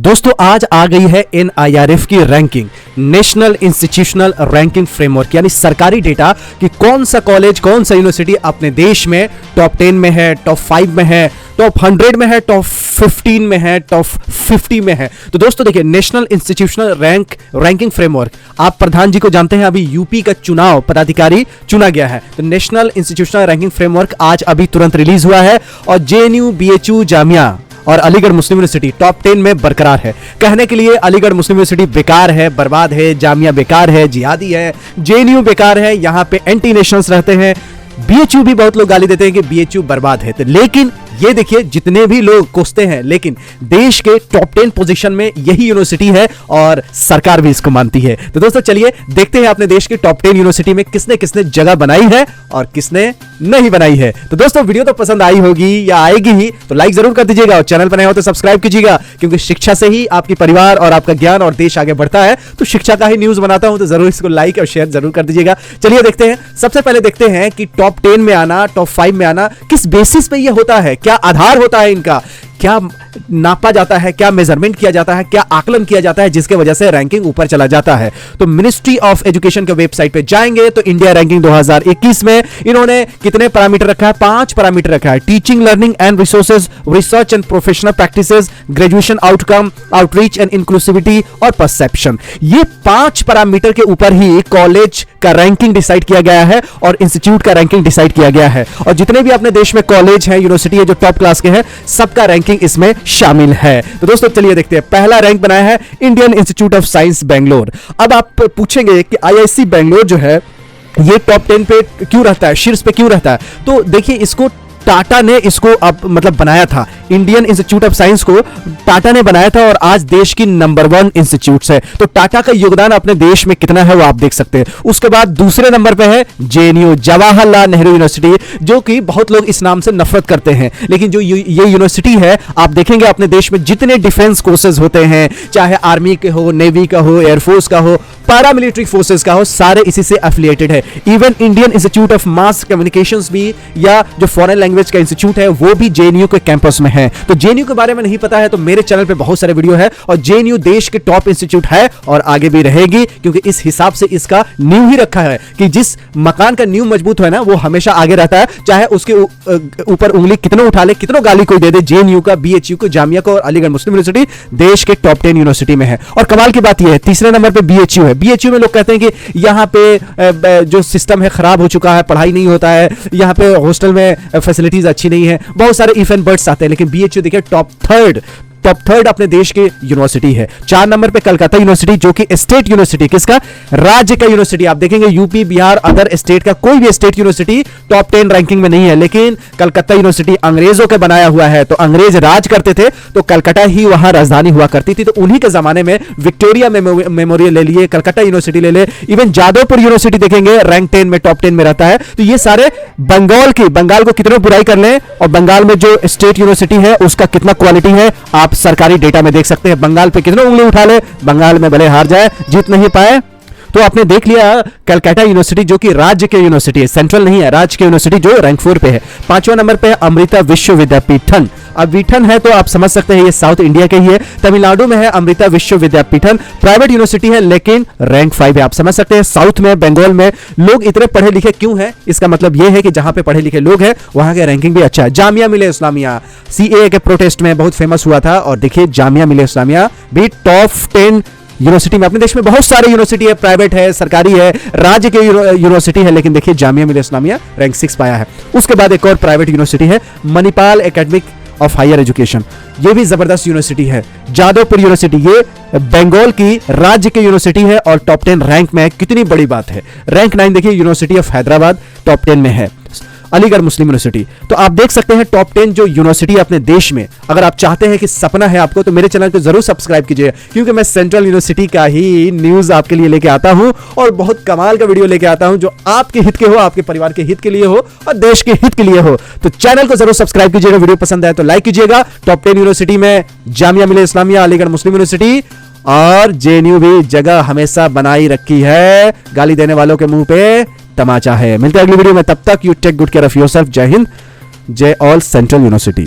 दोस्तों आज आ गई है NIRF की ranking, national institutional ranking framework, यानी सरकारी डेटा कि कौन सा कॉलेज कौन सा यूनिवर्सिटी अपने देश में टॉप 10 में है, टॉप 5 में है, टॉप 100 में है, टॉप 15 में है, टॉप 50 में है। तो दोस्तों देखिए, नेशनल इंस्टीट्यूशनल रैंकिंग फ्रेमवर्क, आप प्रधान जी को जानते हैं, अभी यूपी का चुनाव पदाधिकारी चुना गया है, तो नेशनल इंस्टीट्यूशनल रैंकिंग फ्रेमवर्क आज अभी तुरंत रिलीज हुआ है और JNU, BHU, जामिया और अलीगढ़ मुस्लिम यूनिवर्सिटी टॉप 10 में बरकरार है। कहने के लिए अलीगढ़ मुस्लिम यूनिवर्सिटी बेकार है, बर्बाद है, जामिया बेकार है, जिहादी है, JNU बेकार है, यहां पे एंटी नेशनल्स रहते हैं, BHU भी बहुत लोग गाली देते हैं कि BHU बर्बाद है। तो लेकिन ये देखिए, जितने भी लोग कोसते हैं, लेकिन देश के टॉप 10 पोजीशन में यही यूनिवर्सिटी है और सरकार भी इसको मानती है। तो दोस्तों चलिए देखते हैं अपने देश की टॉप 10 यूनिवर्सिटी में किसने किसने जगह बनाई है और किसने नहीं बनाई है। तो दोस्तों वीडियो तो पसंद आई होगी या आएगी ही, तो लाइक जरूर कर दीजिएगा और चैनल पर नए हो तो सब्सक्राइब कीजिएगा, क्योंकि शिक्षा से ही आपकी परिवार और आपका ज्ञान और देश आगे बढ़ता है। तो शिक्षा का ही न्यूज बनाता हूं, तो जरूर इसको लाइक और शेयर जरूर कर दीजिएगा। चलिए देखते हैं, सबसे पहले देखते हैं कि टॉप 10 में आना, टॉप 5 में आना किस बेसिस पे ये होता है, क्या आधार होता है इनका, क्या नापा जाता है, क्या मेजरमेंट किया जाता है, क्या आकलन किया जाता है जिसके वजह से रैंकिंग ऊपर चला जाता है। तो मिनिस्ट्री ऑफ एजुकेशन के वेबसाइट पे जाएंगे तो इंडिया रैंकिंग 2021 में इन्होंने कितने पैरामीटर रखा है? 5 पैरामीटर रखा है। Teaching, learning and resources, research and professional practices, graduation outcome, outreach and inclusivity और परसेप्शन। ये 5 पैरामीटर के ऊपर ही कॉलेज का रैंकिंग डिसाइड किया गया है और इंस्टीट्यूट का रैंकिंग डिसाइड किया गया है। और जितने भी अपने देश में कॉलेज है, यूनिवर्सिटी है जो टॉप क्लास के हैं, सबका रैंकिंग इसमें शामिल है। तो दोस्तों चलिए देखते हैं, पहला रैंक बनाया है Indian institute of science Bangalore. अब आप पूछेंगे कि IISc बेंगलोर जो है ये टॉप 10 पे क्यों रहता है, शीर्ष पे क्यों रहता है? तो देखिए, इसको टाटा ने इसको अब मतलब बनाया था, इंडियन इंस्टीट्यूट ऑफ साइंस को टाटा ने बनाया था और आज देश की नंबर 1 इंस्टीट्यूट है। तो टाटा का योगदान अपने देश में कितना है वो आप देख सकते हैं। उसके बाद दूसरे नंबर पे है JNU, जवाहरलाल नेहरू यूनिवर्सिटी, जो कि बहुत लोग इस नाम से नफरत करते हैं, लेकिन जो ये यूनिवर्सिटी है, आप देखेंगे अपने देश में जितने डिफेंस कोर्सेज होते हैं, चाहे आर्मी के हो, नेवी का हो, एयरफोर्स का हो, पैरामिलिट्री फोर्सेस का हो, सारे इसी से एफिलिएटेड है। Even Indian institute of mass communications भी, या जो फॉरेन लैंग्वेज का इंस्टीट्यूट है, वो भी JNU के कैंपस में है। तो JNU के बारे में नहीं पता है तो मेरे चैनल पे बहुत सारे वीडियो है, और JNU देश के टॉप इंस्टीट्यूट है और आगे भी रहेगी, क्योंकि इस हिसाब से इसका नींव ही रखा है कि जिस मकान का नींव मजबूत है ना, वो हमेशा आगे रहता है, चाहे उसके ऊपर उंगली कितनों उठा ले, कितनों गाली कोई दे दे। JNU का, BHU को, जामिया को और अलीगढ़ मुस्लिम यूनिवर्सिटी देश के टॉप 10 यूनिवर्सिटी में है। और कमाल की बात यह है, तीसरे नंबर पे BHU है। BHU में लोग कहते हैं कि यहाँ पे जो सिस्टम है खराब हो चुका है, पढ़ाई नहीं होता है, यहाँ पे हॉस्टल में फैसिलिटीज अच्छी नहीं है, बहुत सारे इफ एंड बट्स आते हैं, लेकिन BHU देखिए टॉप थर्ड अपने देश की यूनिवर्सिटी है। 4 नंबर पे कलकत्ता यूनिवर्सिटी, जो कि स्टेट यूनिवर्सिटी, किसका? राज्य का यूनिवर्सिटी। आप देखेंगे यूपी, बिहार, अदर स्टेट का कोई भी स्टेट यूनिवर्सिटी टॉप 10 रैंकिंग में नहीं है, लेकिन कलकत्ता यूनिवर्सिटी अंग्रेजों का बनाया हुआ है। तो अंग्रेज राज करते थे तो कलकत्ता ही वहां राजधानी हुआ करती थी, तो उन्हीं के जमाने में विक्टोरिया मेमोरियल ले लिए, कलकत्ता यूनिवर्सिटी ले ले, इवन जादवपुर यूनिवर्सिटी देखेंगे रैंक 10 में, टॉप 10 में रहता है। तो ये सारे बंगाल को कितने बुराई कर ले, और बंगाल में जो स्टेट यूनिवर्सिटी है उसका कितना क्वालिटी है आप सरकारी डेटा में देख सकते हैं। बंगाल पे कितने उंगली उठा ले, बंगाल में भले हार जाए, जीत नहीं पाए। तो आपने देख लिया कलकत्ता यूनिवर्सिटी, जो कि राज्य की यूनिवर्सिटी है, सेंट्रल नहीं है, राज्य की यूनिवर्सिटी, जो रैंक 4 पे है। 5वां नंबर पे है अमृता विश्व विद्यापीठन। अब वीठन है तो आप समझ सकते हैं ये साउथ इंडिया के ही है। तमिलनाडु में है अमृता विश्व विद्यापीठन, प्राइवेट यूनिवर्सिटी है, लेकिन रैंक 5 है। आप समझ सकते हैं साउथ में, बंगाल में लोग इतने पढ़े लिखे क्यों हैं? इसका मतलब ये है कि जहां पे पढ़े लिखे लोग हैं वहां के रैंकिंग भी अच्छा है। जामिया मिलिया इस्लामिया CAA के प्रोटेस्ट में बहुत फेमस हुआ था, और देखिए जामिया मिलिया इस्लामिया भी टॉप 10 यूनिवर्सिटी में। अपने देश में बहुत सारे यूनिवर्सिटी है, प्राइवेट है, सरकारी है, राज्य के यूनिवर्सिटी है, लेकिन देखिए जामिया मिलिया इस्लामिया रैंक 6 पाया है। उसके बाद एक और प्राइवेट यूनिवर्सिटी है, Manipal academic of higher education, ये भी जबरदस्त यूनिवर्सिटी है। जादवपुर यूनिवर्सिटी, ये बंगाल की राज्य की यूनिवर्सिटी है और टॉप 10 रैंक में है, कितनी बड़ी बात है। रैंक 9 देखिए, यूनिवर्सिटी ऑफ हैदराबाद टॉप 10 में है। अलीगढ़ मुस्लिम यूनिवर्सिटी, तो आप देख सकते हैं टॉप 10 जो यूनिवर्सिटी अपने देश में। अगर आप चाहते हैं कि सपना है आपको, तो मेरे चैनल को जरूर सब्सक्राइब कीजिए, क्योंकि मैं सेंट्रल यूनिवर्सिटी का ही न्यूज आपके लिए लेके आता हूं और बहुत कमाल का वीडियो लेके आता हूं, जो आपके हित के हो, आपके परिवार के हित के लिए हो और देश के हित के लिए हो। तो चैनल को जरूर सब्सक्राइब कीजिएगा, वीडियो पसंद आए तो लाइक कीजिएगा। टॉप 10 यूनिवर्सिटी में जामिया मिलिया इस्लामिया, अलीगढ़ मुस्लिम यूनिवर्सिटी और JNU भी जगह हमेशा बनाई रखी है। गाली देने वालों के मुंह पे तमाचा है। मिलते हैं अगली वीडियो में, तब तक you take good care of yourself. जय हिंद, जय ऑल सेंट्रल यूनिवर्सिटी।